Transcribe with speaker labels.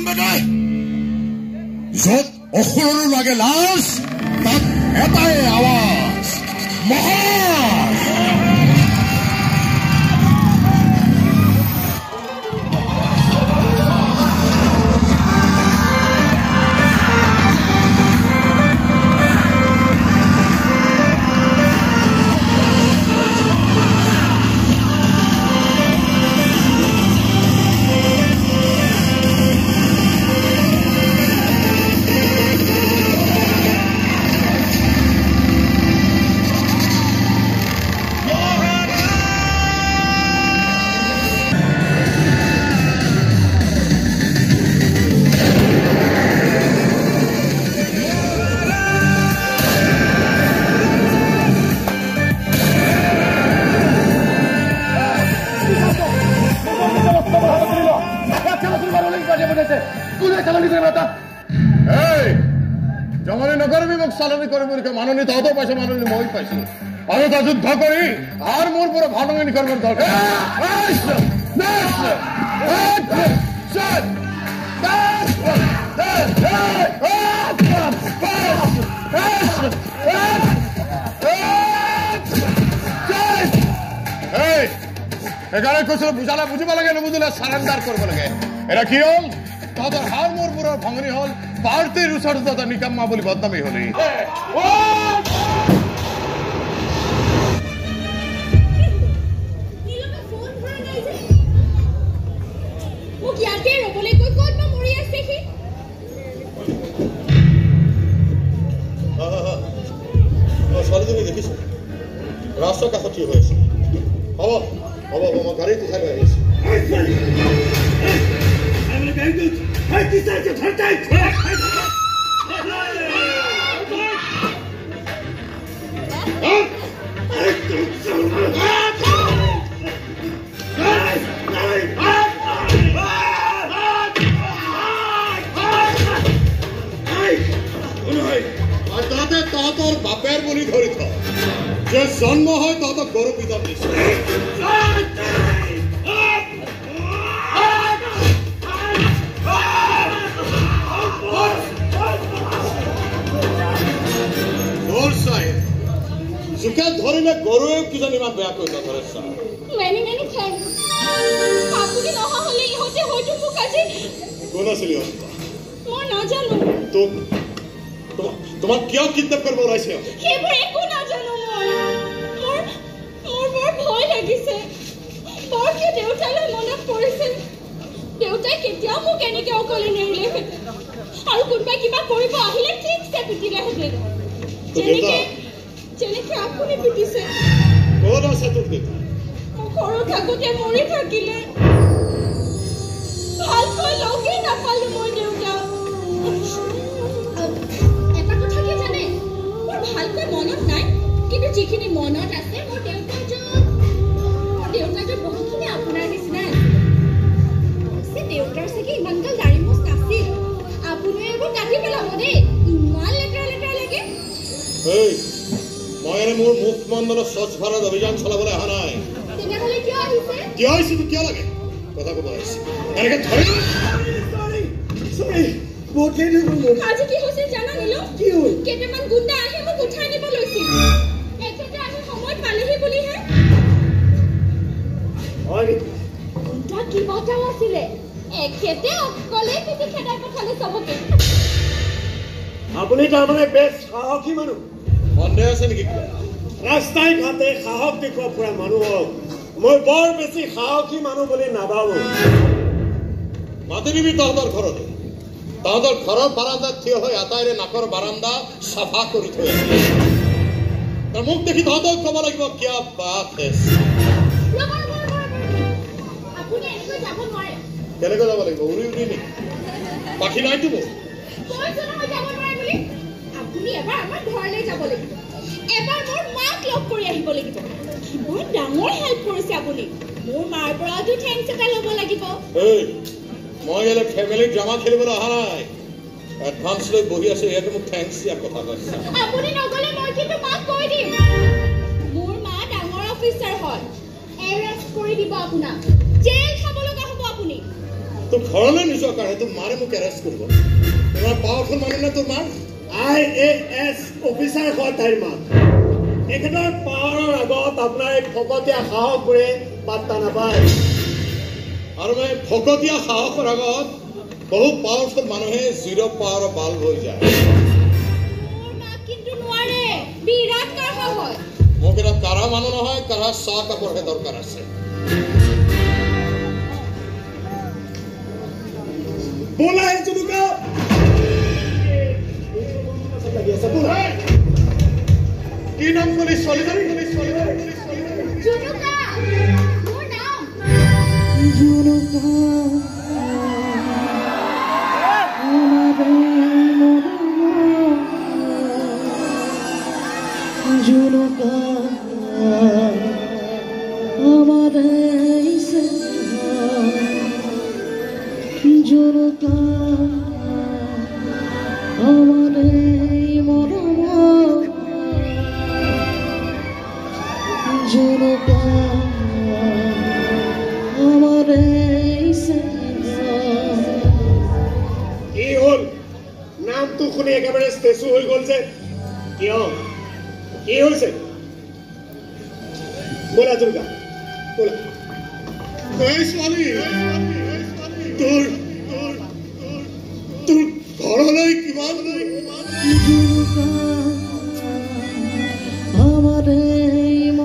Speaker 1: গম পাই য'ত অসুৰৰো লাগে লাজ তাত এটাই আৱাজ মহাজ চালনি কৰি মাননি তহঁতেও পাইছে মাননি মই পাইছো আৰু এটা যুদ্ধ কৰি আৰু মোৰ পৰা ভালঙনি কৰিব দৰকাৰ সেইকাৰণে কৈছিলো বুজালে বুজিব লাগে নুবুজিলে চাৰেণ্ডাৰ কৰিব লাগে এৰা কি হ'ল তহঁতৰ হাৰ মোৰ পৰা ভাঙনি হ'ল পাৰ্টিৰ ওচৰত তহঁতৰ নিকাম্মা বুলি বদনামী হলি ছোৱালীজনী দেখিছো ৰাস্তাৰ কাষত থিয় হৈ আছে হ'ব হ'ব হ'ব মই গাড়ীত উঠাই লৈ আহিছো তহঁতৰ বাপেৰ বুলি ধৰি থ যে জন্ম হয় তহঁতক গৰু পিতাৰ দিছে জোকে ধৰিলে গৰুৱে কিজানি ইমান বেয়া কৰিছে ধৰে ছাৰ কোন আছিলি তোমাক কিয় কিডনেপ কৰিব ওলাইছে
Speaker 2: দেউতাই কেতিয়াও মোক এনেকে অকলে নেৰিলেহেঁতেন আৰু কোনোবাই কিবা কৰিব আহিলে ঠিকছে পিটিলেহেঁতেন যেনেকে আপুনি পিটিছে
Speaker 1: ক'ত আছে তোৰ দেউতা
Speaker 2: সৰু থাকোঁতে মৰি থাকিলে ভালকৈ লগেই নাপালো মই দেউতা এটা কথা কি জানে মোৰ ভালকৈ মনত নাই কিন্তু যিখিনি মনত আছে মোৰ দেউতাজন বহুতখিনি আপোনাৰ নিচিনা আছে দেউতাৰ চাগে ইমানগাল দাড়ি মোচ নাছিল আপুনি এইবোৰ কাটি পেলাব দেই ইমান লেতেৰা লেতেৰা লাগে
Speaker 1: মই এনে মোৰ মুখমণ্ডলত স্বচ্ছ ভাৰত অভিযান চলাবলৈ অহা নাই
Speaker 2: তেনেহ'লে কিয় আহিছে
Speaker 1: কিয় আহিছে তো কিয় লাগে কথা ক'ব আহিছে এনেকে ধৰি
Speaker 2: আজি কি হৈছিল জানা নিলো কেইটামান গুণ্ডা আহি মোক উঠাই নিব লৈছিল এখেতে আহি সময়ত পালেহি বুলিহে গুণ্ডা কিবাটাও আছিলে এখেতে অকলে পিঠি খেদাই পঠালে চবকে
Speaker 3: আপুনি তাৰমানে বেছ সাহসী মানুহ
Speaker 1: সন্দেহ আছে নেকি
Speaker 3: ৰাস্তাই ঘাটে সাহস দেখুওৱা ফুৰা মানুহক মই বৰ বেছি সাহসী মানুহ বুলি নাভাবো
Speaker 1: মাতি দিবি তহঁতৰ ঘৰতে তহঁতৰ ঘৰৰ বাৰান্দাত থিয় হৈ আটাইৰে নাকৰ বাৰান্দা চাফা কৰি থৈ মোক দেখি তহঁতক ক'ব লাগিব কিয় বাত কেনেকৈ যাব লাগিব উৰি উৰি নেকি পাখি নাইতো মোক
Speaker 2: আপুনি এবাৰ আমাৰ ঘৰলৈ যাব লাগিব এবাৰ মোৰ মাক লগ কৰি আহিব লাগিব কিমান ডাঙৰ হেল্প কৰিছে আপুনি মোৰ মাৰ পৰাটো থেংকছ এটা ল'ব লাগিব
Speaker 1: মই গেলে ফেমিলিক জমা খেলিবলৈ অহা নাই এডভান্স লৈ বহি আছো ইয়াতে মোক থেংকছ দিয়া কথা কৈছে
Speaker 2: আপুনি নগলে মই কিন্তু মাক কৈ দিম মোৰ মা ডাঙৰ অফিচাৰ হয় এৰেষ্ট কৰি দিব আপোনাক জেল খাব লগা হ'ব আপুনি
Speaker 1: তোৰ ঘৰলৈ নিজৰ কাৰণে তোৰ মাৰে মোক এৰেষ্ট কৰিব তোমাৰ পাৱাৰফুল মানুহ নে তোৰ মাৰ
Speaker 3: IAS অফিচাৰ হয় তাইৰ মাক এখেতৰ পাৱাৰৰ আগত আপোনাৰ এই ফকতীয়া সাহসবোৰে পাত্তা নাপায়
Speaker 1: আৰু মই ফকতীয়া সাহসৰ আগত বহু পাৱাৰফুল মানুহে জিৰ' পাৱাৰৰ বাল্ব হৈ যায়
Speaker 2: মোৰ মাক কিন্তু নোৱাৰে বিৰাট কাঢ়া হয়
Speaker 1: মোক এটা কাঢ়া মানুহ নহয় কাঢ়া চাহ কাপোৰহে দৰকাৰ আছে
Speaker 3: बोला है जुनुका की नाम पुलिस सॉलिडारी
Speaker 2: জুনুকা মোৰ নাম
Speaker 3: नाम तो शुनि एकेबारे स्टेचु हो गल जे क्यों की होइसे बोला जुनुका बोला
Speaker 1: ছোৱালী